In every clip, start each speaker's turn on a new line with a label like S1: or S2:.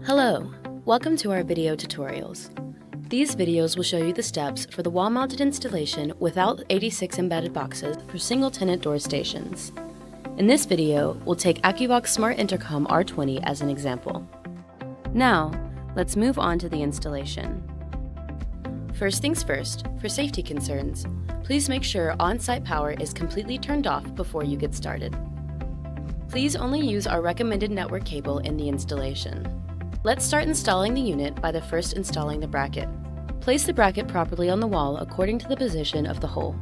S1: Hello, welcome to our video tutorials. These videos will show you the steps for the wall-mounted installation without 86 embedded boxes for single-tenant door stations. In this video, we'll take Akuvox Smart Intercom R20 as an example. Now, let's move on to the installation. First things first, for safety concerns, please make sure on-site power is completely turned off before you get started. Please only use our recommended network cable in the installation. Let's start installing the unit by first installing the bracket. Place the bracket properly on the wall according to the position of the hole.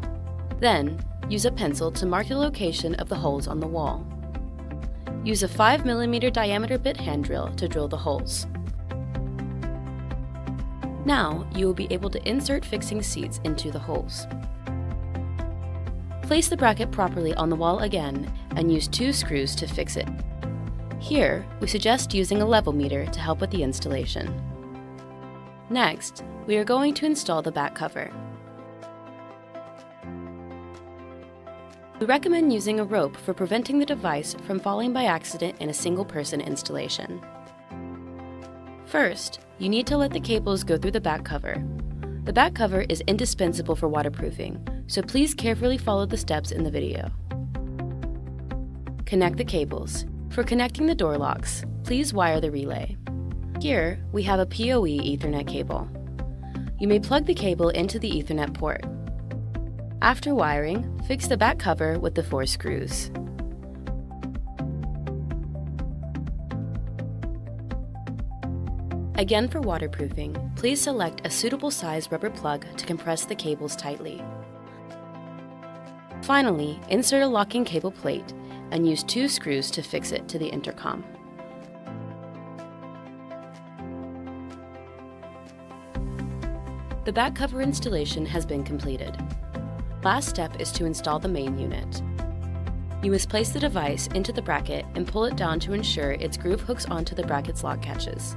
S1: Then, use a pencil to mark the location of the holes on the wall. Use a 5 mm diameter bit hand drill to drill the holes. Now, you will be able to insert fixing seats into the holes. Place the bracket properly on the wall again and use 2 screws to fix it. Here, we suggest using a level meter to help with the installation. Next, we are going to install the back cover. We recommend using a rope for preventing the device from falling by accident in a single-person installation. First, you need to let the cables go through the back cover. The back cover is indispensable for waterproofing, so please carefully follow the steps in the video. Connect the cables. For connecting the door locks, please wire the relay. Here, we have a PoE Ethernet cable. You may plug the cable into the Ethernet port. After wiring, fix the back cover with the 4 screws. Again, for waterproofing, please select a suitable size rubber plug to compress the cables tightly. Finally, insert a locking cable plate and use 2 screws to fix it to the intercom. The back cover installation has been completed. Last step is to install the main unit. You must place the device into the bracket and pull it down to ensure its groove hooks onto the bracket's lock catches.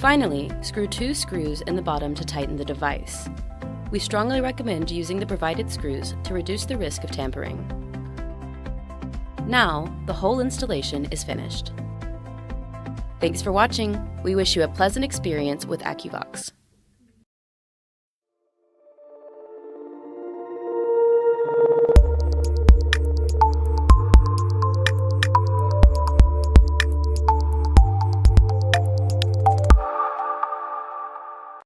S1: Finally, screw 2 screws in the bottom to tighten the device. We strongly recommend using the provided screws to reduce the risk of tampering. Now, the whole installation is finished. Thanks for watching. We wish you a pleasant experience with Akuvox.